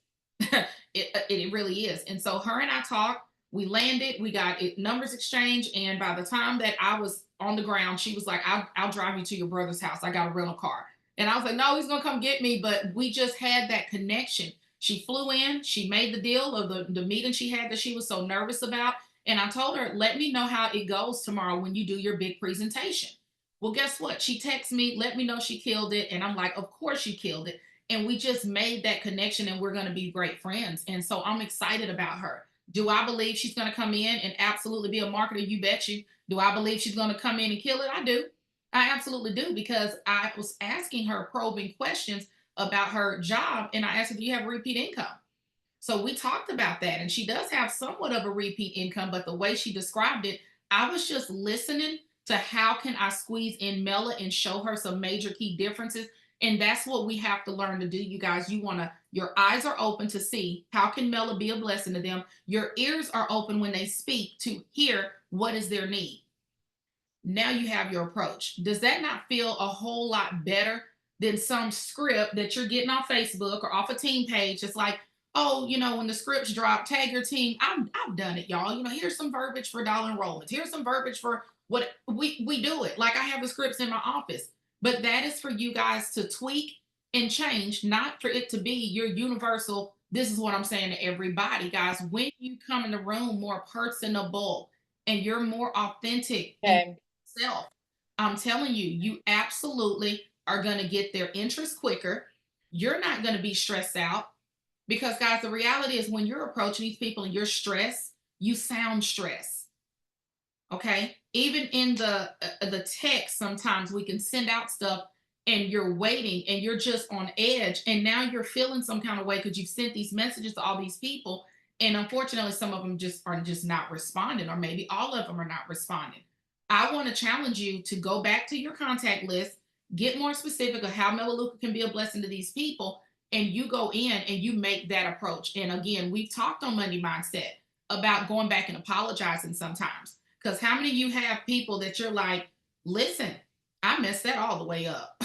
it really is. And so her and I talked, we landed, we got numbers exchanged. And by the time that I was on the ground, she was like, I'll drive you to your brother's house. I got a rental car. And I was like, no, he's going to come get me. But we just had that connection. She flew in, she made the deal of the meeting she had that she was so nervous about. And I told her, let me know how it goes tomorrow when you do your big presentation. Well, guess what? She texted me, let me know she killed it. And I'm like, of course you killed it. And we just made that connection and we're going to be great friends. And so I'm excited about her. Do I believe she's going to come in and absolutely be a marketer? You bet you. Do I believe she's going to come in and kill it? I do. I absolutely do, because I was asking her probing questions about her job, and I asked her, "Do you have repeat income?" So we talked about that, and she does have somewhat of a repeat income, but the way she described it, I was just listening to how can I squeeze in Mela and show her some major key differences. And that's what we have to learn to do, you guys. You want to, your eyes are open to see how can Mela be a blessing to them. Your ears are open when they speak to hear what is their need. Now you have your approach. Does that not feel a whole lot better than some script that you're getting off Facebook or off a team page? It's like, oh, when the scripts drop, tag your team. I've done it, y'all. Here's some verbiage for dollar enrollments. Here's some verbiage for what we do it. Like I have the scripts in my office, but that is for you guys to tweak and change, not for it to be your universal. This is what I'm saying to everybody, guys. When you come in the room more personable and you're more authentic in Okay. self, I'm telling you, you absolutely are going to get their interest quicker. You're not going to be stressed out, because, guys, the reality is when you're approaching these people and you're stressed, you sound stressed. Okay. Even in the text, sometimes we can send out stuff and you're waiting and you're just on edge. And now you're feeling some kind of way because you've sent these messages to all these people. And unfortunately, some of them just are just not responding, or maybe all of them are not responding. I want to challenge you to go back to your contact list, get more specific of how Melaleuca can be a blessing to these people, and you go in and you make that approach. And again, we've talked on Monday Mindset about going back and apologizing sometimes. Because how many of you have people that you're like, listen, I messed that all the way up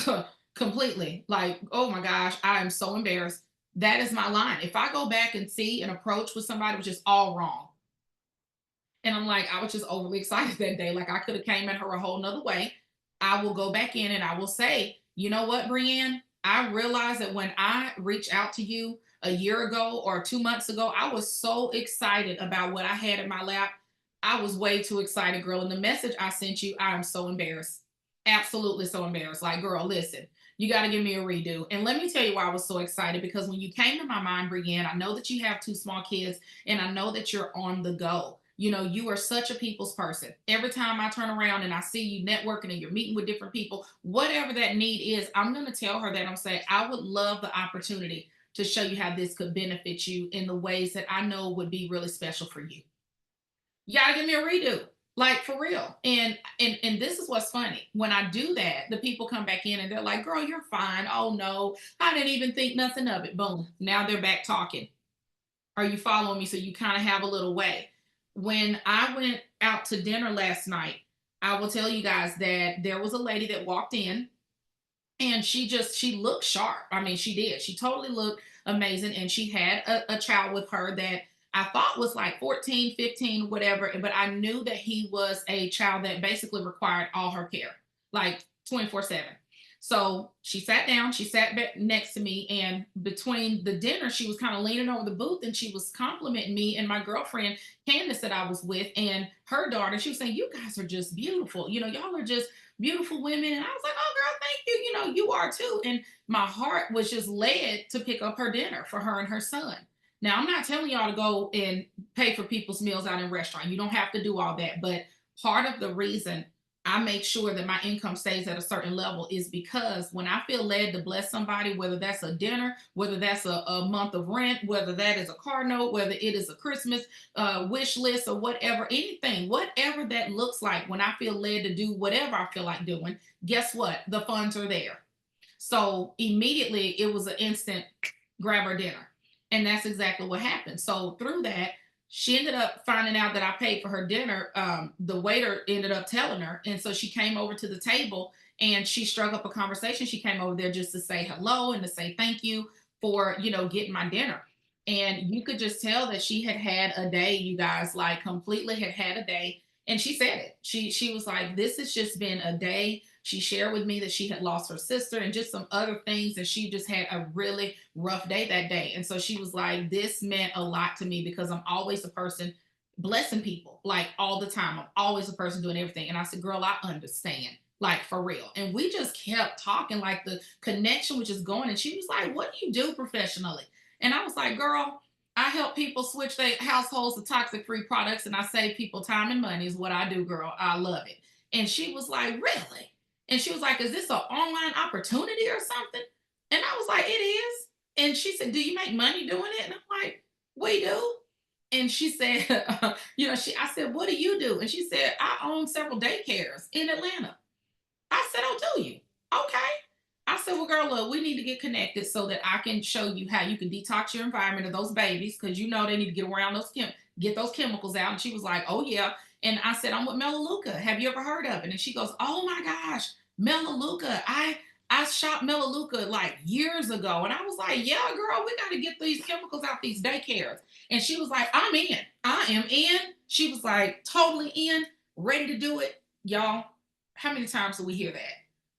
completely. Like, oh my gosh, I am so embarrassed. That is my line. If I go back and see an approach with somebody which is all wrong, and I'm like, I was just overly excited that day. Like I could have came at her a whole nother way. I will go back in and I will say, you know what, Brienne? I realized that when I reached out to you a year ago or 2 months ago, I was so excited about what I had in my lap. I was way too excited, girl. And the message I sent you, I am so embarrassed. Absolutely so embarrassed. Like, girl, listen, you got to give me a redo. And let me tell you why I was so excited, because when you came to my mind, Brienne, I know that you have two small kids and I know that you're on the go. You are such a people's person. Every time I turn around and I see you networking and you're meeting with different people, whatever that need is, I'm going to tell her that. I'm saying, I would love the opportunity to show you how this could benefit you in the ways that I know would be really special for you. You gotta give me a redo. Like for real. And this is what's funny. When I do that, the people come back in and they're like, girl, you're fine. Oh no, I didn't even think nothing of it. Boom. Now they're back talking. Are you following me? So you kind of have a little way. When I went out to dinner last night, I will tell you guys that there was a lady that walked in, and she looked sharp. I mean, she did. She totally looked amazing. And she had a child with her that I thought was like 14, 15, whatever. But I knew that he was a child that basically required all her care, like 24/7. So she sat down, she sat back next to me, and between the dinner, she was kind of leaning over the booth and she was complimenting me and my girlfriend, Candace, that I was with, and her daughter. She was saying, you guys are just beautiful. Y'all are just beautiful women. And I was like, oh, girl, thank you. You are too. And my heart was just led to pick up her dinner for her and her son. Now, I'm not telling y'all to go and pay for people's meals out in restaurant. You don't have to do all that. But part of the reason I make sure that my income stays at a certain level is because when I feel led to bless somebody, whether that's a dinner, whether that's a month of rent, whether that is a car note, whether it is a Christmas wish list or whatever, anything, whatever that looks like, when I feel led to do whatever I feel like doing, guess what? The funds are there. So immediately it was an instant grab her dinner. And that's exactly what happened. So through that, she ended up finding out that I paid for her dinner. The waiter ended up telling her. And so she came over to the table and she struck up a conversation. She came over there just to say hello and to say thank you for, getting my dinner. And you could just tell that she had had a day, you guys, like completely had had a day. And she said it. She was like, this has just been a day. She shared with me that she had lost her sister and just some other things, and she just had a really rough day that day. And so she was like, this meant a lot to me because I'm always a person blessing people, like all the time. I'm always a person doing everything. And I said, girl, I understand, like for real. And we just kept talking, like the connection was just going. And she was like, what do you do professionally? And I was like, girl, I help people switch their households to toxic free products and I save people time and money is what I do, girl. I love it. And she was like, really? And she was like, is this an online opportunity or something? And I was like, it is. And she said, do you make money doing it? And I'm like, we do. And she said, I said, what do you do? And she said, I own several daycares in Atlanta. I said, oh, do you? Okay. I said, well, girl, look, we need to get connected so that I can show you how you can detox your environment of those babies because you know they need to get around get those chemicals out. And she was like, oh yeah. And I said, I'm with Melaleuca. Have you ever heard of it? And she goes, oh my gosh, Melaleuca. I shot Melaleuca like years ago. And I was like, yeah, girl, we got to get these chemicals out these daycares. And she was like, I'm in. I am in. She was like, totally in, ready to do it. Y'all, how many times do we hear that?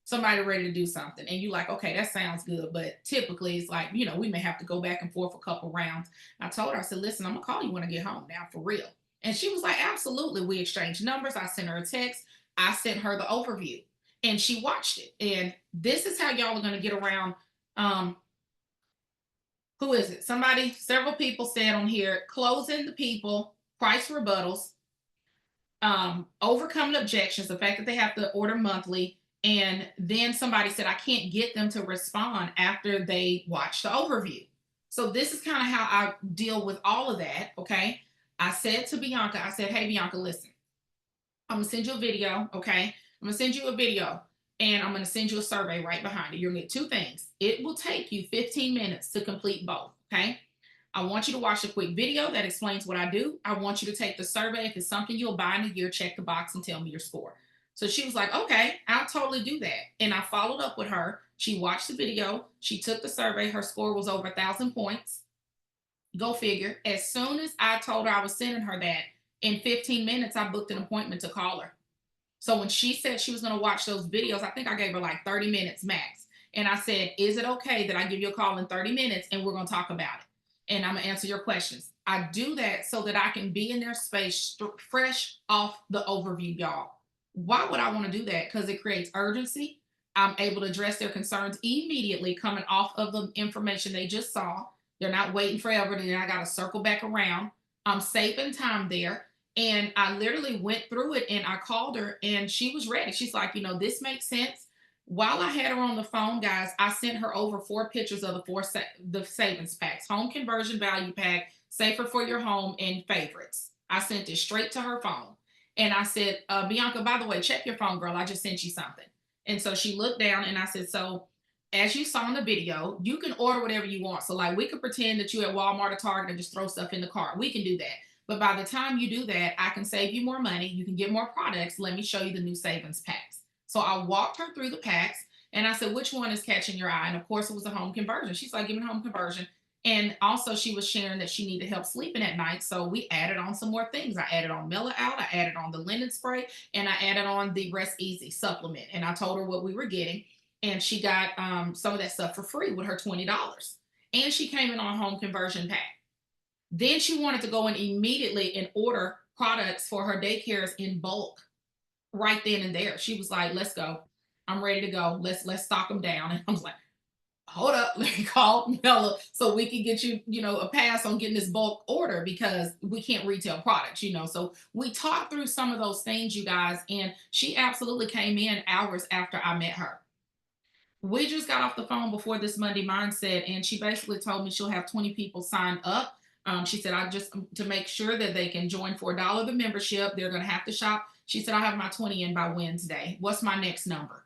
Somebody ready to do something, and you like, okay, that sounds good, but typically it's like, we may have to go back and forth a couple rounds. I told her, I said, listen, I'm gonna call you when I get home now for real. And she was like, absolutely. We exchanged numbers. I sent her a text. I sent her the overview, and she watched it. And this is how y'all are gonna get around. Um, who is it? Several people said on here, closing the people, price rebuttals, overcoming objections, the fact that they have to order monthly. And then somebody said, I can't get them to respond after they watch the overview. So this is kind of how I deal with all of that. Okay. I said to Bianca, I said, hey, Bianca, listen, I'm going to send you a video. Okay. I'm going to send you a video and I'm going to send you a survey right behind it. You're going to get two things. It will take you 15 minutes to complete both. Okay. I want you to watch a quick video that explains what I do. I want you to take the survey. If it's something you'll buy in a year, check the box and tell me your score. So she was like, okay, I'll totally do that. And I followed up with her. She watched the video. She took the survey. Her score was over 1,000 points. Go figure. As soon as I told her I was sending her that, in 15 minutes, I booked an appointment to call her. So when she said she was going to watch those videos, I think I gave her like 30 minutes max. And I said, is it okay that I give you a call in 30 minutes and we're going to talk about it? And I'm going to answer your questions. I do that so that I can be in their space fresh off the overview, y'all. Why would I want to do that? Because it creates urgency. I'm able to address their concerns immediately coming off of the information they just saw. They're not waiting forever. Then I got to circle back around. I'm saving time there. And I literally went through it and I called her and she was ready. She's like, this makes sense. While I had her on the phone, guys, I sent her over 4 pictures of the savings packs, home conversion value pack, safer for your home, and favorites. I sent it straight to her phone. And I said, Bianca, by the way, check your phone, girl. I just sent you something. And so she looked down and I said, so as you saw in the video, you can order whatever you want. So like we could pretend that you at Walmart or Target and just throw stuff in the cart. We can do that. But by the time you do that, I can save you more money. You can get more products. Let me show you the new savings packs. So I walked her through the packs and I said, which one is catching your eye? And of course, it was the home conversion. She's like, give me home conversion. And also, she was sharing that she needed help sleeping at night. So we added on some more things. I added on Mellow Out, I added on the linen spray, and I added on the Rest Easy supplement. And I told her what we were getting. And she got some of that stuff for free with her $20. And she came in on a home conversion pack. Then she wanted to go in immediately and order products for her daycares in bulk right then and there. She was like, "Let's go. I'm ready to go. Let's stock them down." And I was like, "Hold up, let me call Mela so we can get you, a pass on getting this bulk order because we can't retail products." So we talked through some of those things, you guys, and she absolutely came in hours after I met her. We just got off the phone before this Monday Mindset, and she basically told me she'll have 20 people sign up. She said, I just to make sure that they can join for $1 the membership, they're going to have to shop. She said, I'll have my 20 in by Wednesday. What's my next number?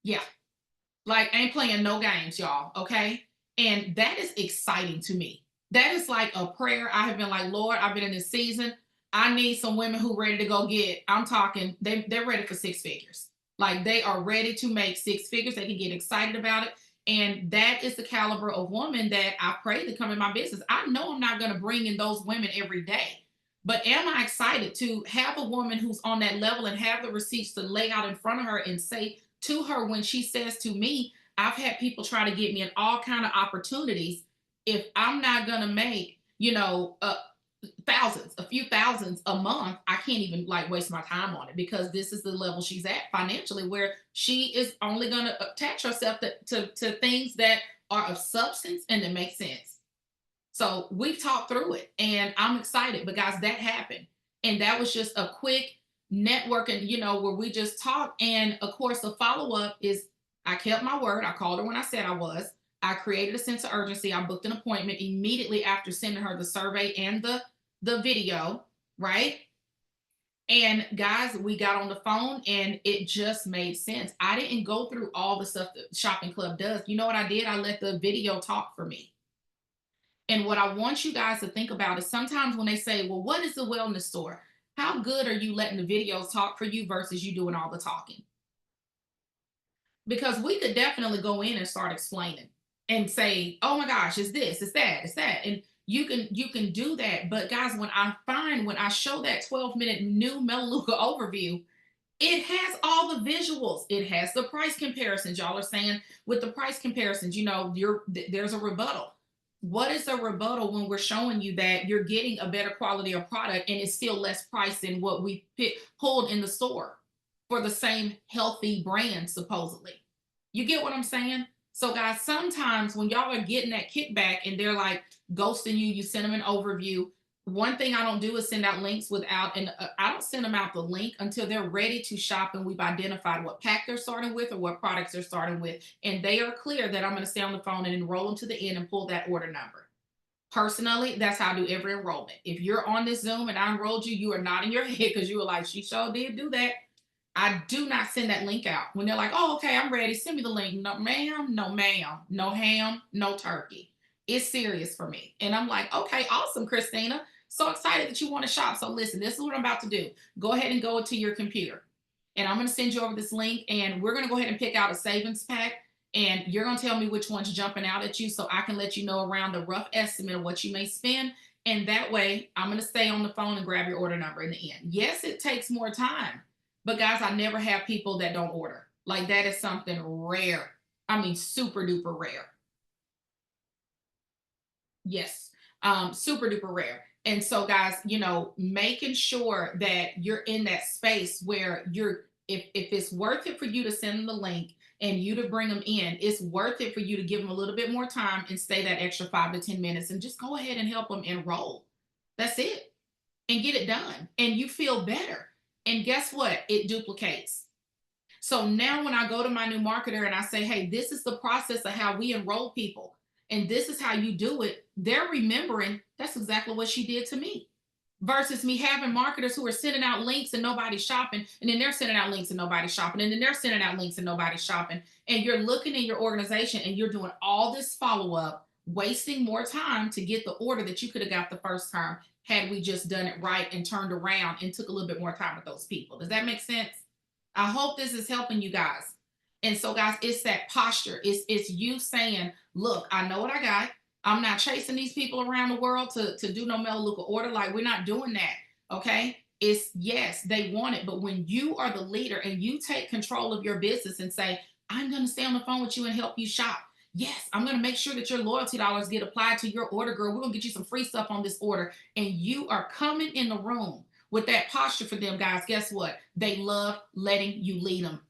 Yeah, like, ain't playing no games, y'all. Okay. And that is exciting to me. That is like a prayer. I have been like, Lord, I've been in this season. I need some women who ready to go get, I'm talking, they're ready for 6 figures. Like they are ready to make 6 figures. They can get excited about it. And that is the caliber of woman that I pray to come in my business. I know I'm not going to bring in those women every day, but am I excited to have a woman who's on that level and have the receipts to lay out in front of her and say to her when she says to me, I've had people try to get me in all kind of opportunities. If I'm not going to make, thousands, a few thousands a month, I can't even like waste my time on it because this is the level she's at financially where she is only going to attach herself to things that are of substance and that make sense. So we've talked through it and I'm excited. But guys, that happened. And that was just a quick networking, where we just talked. And of course, the follow up is I kept my word. I called her when I said I was. I created a sense of urgency. I booked an appointment immediately after sending her the survey and the video, right? And guys, we got on the phone and it just made sense. I didn't go through all the stuff that Shopping Club does. You know what I did? I let the video talk for me. And what I want you guys to think about is sometimes when they say, well, what is a wellness store? How good are you letting the videos talk for you versus you doing all the talking? Because we could definitely go in and start explaining and say, oh my gosh, it's this, it's that, it's that. And you can do that. But guys, when I show that 12-minute new Melaleuca overview, it has all the visuals. It has the price comparisons. Y'all are saying with the price comparisons, there's a rebuttal. What is a rebuttal when we're showing you that you're getting a better quality of product and it's still less price than what we pulled in the store for the same healthy brand, supposedly? You get what I'm saying? So, guys, sometimes when y'all are getting that kickback and they're like ghosting you, you send them an overview. One thing I don't do is send out links without, and I don't send them out the link until they're ready to shop and we've identified what pack they're starting with or what products they're starting with. And they are clear that I'm going to stay on the phone and enroll them to the end and pull that order number. Personally, that's how I do every enrollment. If you're on this Zoom and I enrolled you, you are nodding your head because you were like, she sure did do that. I do not send that link out. When they're like, oh, okay, I'm ready. Send me the link. No, ma'am. No, ma'am. No ham. No turkey. It's serious for me. And I'm like, okay, awesome, Christina. So excited that you want to shop. So listen, this is what I'm about to do. Go ahead and go to your computer. And I'm going to send you over this link. And we're going to go ahead and pick out a savings pack. And you're going to tell me which one's jumping out at you so I can let you know around the rough estimate of what you may spend. And that way, I'm going to stay on the phone and grab your order number in the end. Yes, it takes more time. But guys, I never have people that don't order. Like that is something rare. I mean, super duper rare. Yes. Super duper rare. And so, guys, making sure that you're in that space where if it's worth it for you to send them the link and you to bring them in, it's worth it for you to give them a little bit more time and stay that extra 5 to 10 minutes and just go ahead and help them enroll. That's it. And get it done. And you feel better. And guess what? It duplicates. So now when I go to my new marketer and I say, hey, this is the process of how we enroll people, and this is how you do it, they're remembering that's exactly what she did to me. Versus me having marketers who are sending out links and nobody's shopping, and then they're sending out links and nobody's shopping, and then they're sending out links and nobody's shopping. And you're looking in your organization and you're doing all this follow up, wasting more time to get the order that you could have got the first time had we just done it right and turned around and took a little bit more time with those people. Does that make sense? I hope this is helping you guys. And so, guys, it's that posture. It's you saying, look, I know what I got. I'm not chasing these people around the world to do no Melaleuca order. Like, we're not doing that. Okay. It's yes, they want it. But when you are the leader and you take control of your business and say, I'm going to stay on the phone with you and help you shop. Yes, I'm going to make sure that your loyalty dollars get applied to your order, girl. We're going to get you some free stuff on this order. And you are coming in the room with that posture for them, guys. Guess what? They love letting you lead them.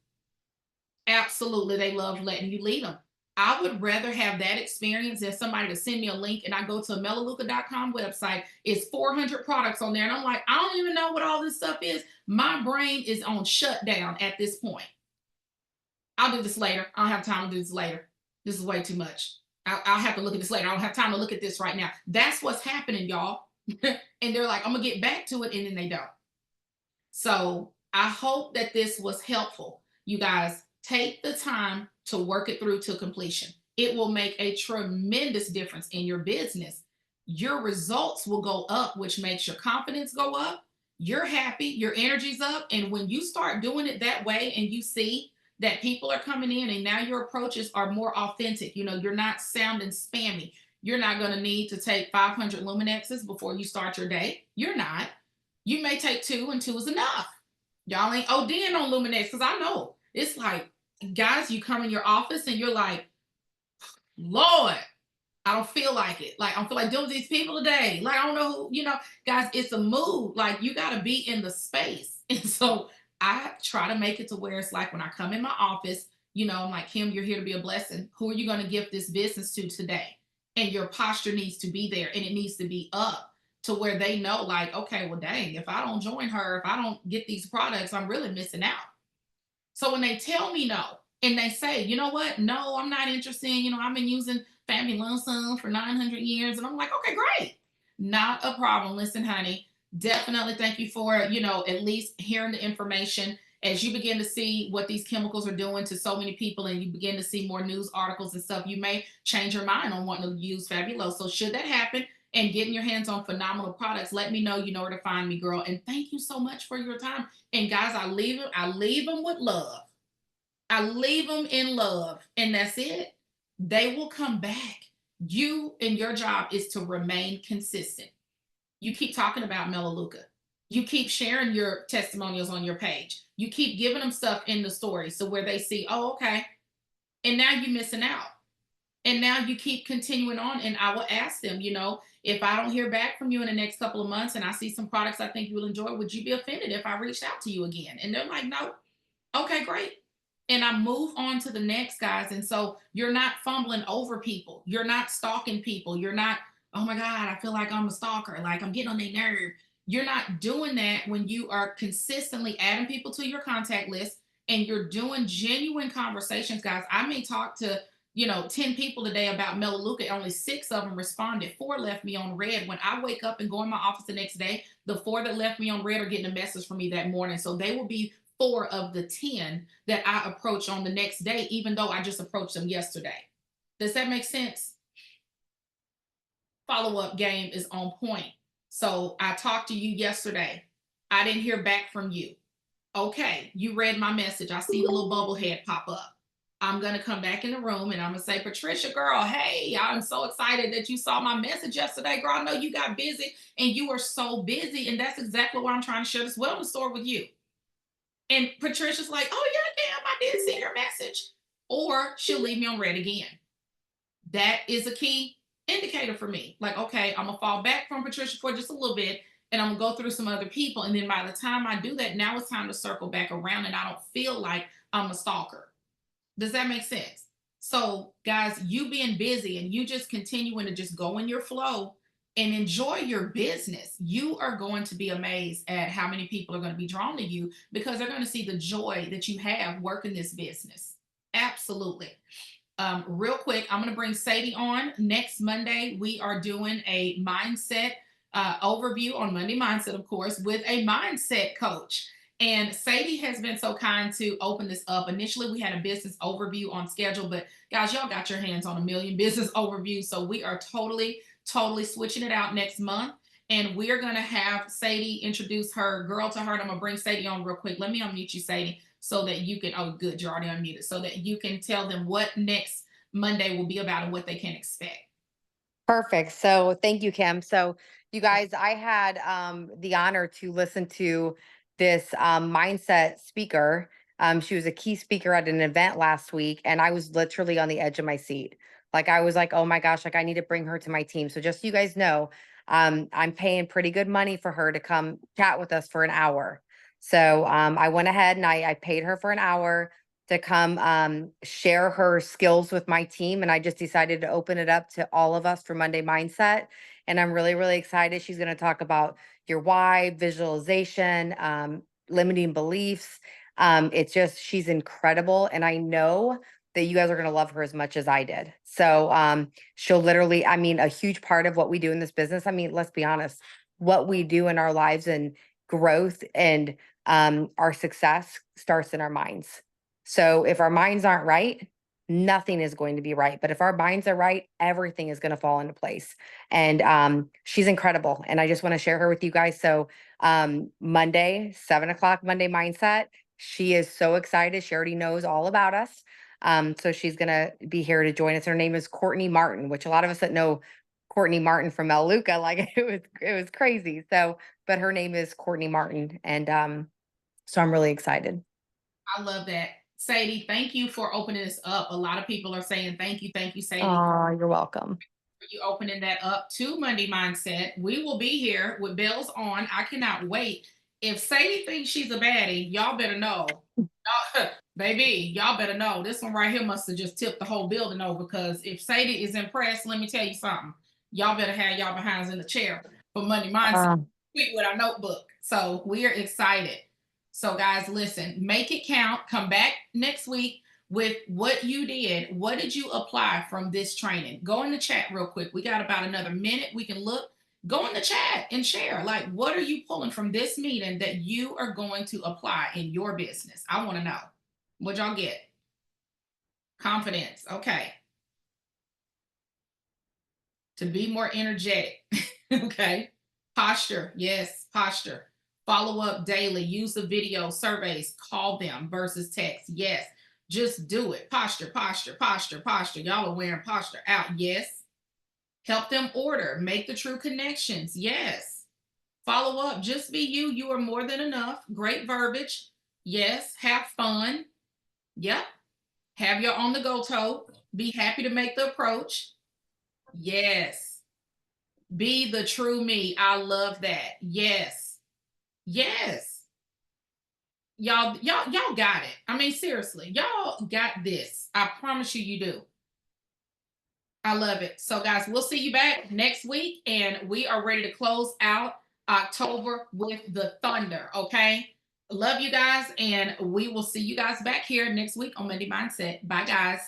Absolutely, they love letting you lead them. I would rather have that experience than somebody to send me a link and I go to a Melaleuca.com website. It's 400 products on there. And I'm like, I don't even know what all this stuff is. My brain is on shutdown at this point. I'll do this later. I don't have time to do this later. This is way too much. I'll have to look at this later. I don't have time to look at this right now. That's what's happening, y'all. And they're like, I'm going to get back to it. And then they don't. So I hope that this was helpful. You guys, take the time to work it through to completion. It will make a tremendous difference in your business. Your results will go up, which makes your confidence go up. You're happy, your energy's up. And when you start doing it that way and you see that people are coming in and now your approaches are more authentic, you're not sounding spammy. You're not going to need to take 500 Luminexes before you start your day. You're not. You may take two and two is enough. Y'all ain't ODing on Luminex because I know it's like, guys, you come in your office and you're like, Lord, I don't feel like it. Like, I don't feel like dealing with these people today. Like, I don't know who, guys, it's a mood. Like, you got to be in the space. And so I try to make it to where it's like when I come in my office, I'm like, Kim, you're here to be a blessing. Who are you going to give this business to today? and your posture needs to be there and it needs to be up to where they know, like, okay, well, dang, if I don't join her, if I don't get these products, I'm really missing out. So when they tell me no, and they say, you know what, no, I'm not interested. I've been using Family Lump for 900 years, and I'm like, okay, great, not a problem. Listen, honey, definitely thank you for at least hearing the information. As you begin to see what these chemicals are doing to so many people, and you begin to see more news articles and stuff, you may change your mind on wanting to use Fabuloso. So should that happen, and getting your hands on phenomenal products, let me know. You know where to find me, girl. And thank you so much for your time. And guys, I leave them with love. I leave them in love, and that's it. They will come back. You and your job is to remain consistent. You keep talking about Melaleuca. You keep sharing your testimonials on your page. You keep giving them stuff in the story, so where they see, oh, okay, and now you're missing out. And now you keep continuing on, and I will ask them, if I don't hear back from you in the next couple of months and I see some products I think you will enjoy, would you be offended if I reached out to you again? And they're like, no. Okay, great. And I move on to the next, guys. And so you're not fumbling over people. You're not stalking people. You're not, oh my God, I feel like I'm a stalker. Like I'm getting on their nerve. You're not doing that when you are consistently adding people to your contact list and you're doing genuine conversations, guys. I may talk to, 10 people today about Melaleuca. Only 6 of them responded. 4 left me on red. When I wake up and go in my office the next day, the 4 that left me on red are getting a message from me that morning. So they will be 4 of the 10 that I approach on the next day, even though I just approached them yesterday. Does that make sense? Follow up game is on point. So I talked to you yesterday. I didn't hear back from you. Okay, you read my message. I see the little bubble head pop up. I'm going to come back in the room and I'm going to say, Patricia, girl, hey, I'm so excited that you saw my message yesterday. Girl, I know you got busy and you were so busy. And that's exactly why I'm trying to share this wellness store with you. And Patricia's like, oh, yeah, damn, I did see your message. Or she'll leave me on red again. That is a key indicator for me. Like, okay, I'm going to fall back from Patricia for just a little bit and I'm going to go through some other people. And then by the time I do that, now it's time to circle back around and I don't feel like I'm a stalker. Does that make sense? So, guys, you being busy and you just continuing to just go in your flow and enjoy your business, you are going to be amazed at how many people are going to be drawn to you because they're going to see the joy that you have working this business. Absolutely. Real quick, I'm going to bring Sadie on next Monday. We are doing a mindset overview on Monday Mindset, of course, with a mindset coach. And Sadie has been so kind to open this up. Initially, we had a business overview on schedule, but guys, y'all got your hands on a million business overviews. So we are totally switching it out next month. And we're going to have Sadie introduce her girl to her. And I'm going to bring Sadie on real quick. Let me unmute you, Sadie, so that you can, oh, good, you're already unmuted, so that you can tell them what next Monday will be about and what they can expect. Perfect. So thank you, Kim. So you guys, I had the honor to listen to this mindset speaker. She was a key speaker at an event last week, and I was literally on the edge of my seat. Like I was like, oh my gosh, like I need to bring her to my team. So just so you guys know, I'm paying pretty good money for her to come chat with us for an hour. So I went ahead and I paid her for an hour to come share her skills with my team. And I just decided to open it up to all of us for Monday Mindset. And I'm really excited. She's going to talk about your why, visualization, limiting beliefs. It's just, she's incredible. And I know that you guys are going to love her as much as I did. So she'll literally, I mean, a huge part of what we do in this business, I mean, let's be honest, what we do in our lives and growth and our success starts in our minds. So if our minds aren't right, nothing is going to be right. But if our minds are right, everything is going to fall into place. And she's incredible. And I just want to share her with you guys. So Monday, 7 o'clock, Monday Mindset. She is so excited. She already knows all about us. So she's going to be here to join us. Her name is Courtney Martin, which a lot of us that know Courtney Martin from Melaleuca, like it was crazy. So, but her name is Courtney Martin. And so I'm really excited. I love that. Sadie, thank you for opening this up. A lot of people are saying thank you, Sadie, Oh, you're welcome. for you opening that up to Monday Mindset. We will be here with bells on. I cannot wait. If Sadie thinks she's a baddie, y'all better know Baby, y'all better know this one right here must have just tipped the whole building over because if Sadie is impressed, let me tell you something. Y'all better have y'all behinds in the chair for Monday Mindset Uh, with our notebook. So we are excited. So, guys, listen, make it count. Come back next week with what you did. What did you apply from this training? Go in the chat real quick. We got about another minute. We can look. Go in the chat and share. Like, what are you pulling from this meeting that you are going to apply in your business? I want to know. What'd y'all get? Confidence. Okay. To be more energetic. Okay. Posture. Yes, posture. Follow up daily. Use the video surveys. Call them versus text. Yes. Just do it. Posture, posture, posture, posture. Y'all are wearing posture out. Yes. Help them order. Make the true connections. Yes. Follow up. Just be you. You are more than enough. Great verbiage. Yes. Have fun. Yep. Have your on the go tote. Be happy to make the approach. Yes. Be the true me. I love that. Yes. Yes. Y'all got it. I mean, seriously, y'all got this. I promise you, you do. I love it. So, guys, we'll see you back next week, and we are ready to close out October with the thunder. Okay. Love you guys, and we will see you guys back here next week on Monday Mindset. Bye, guys.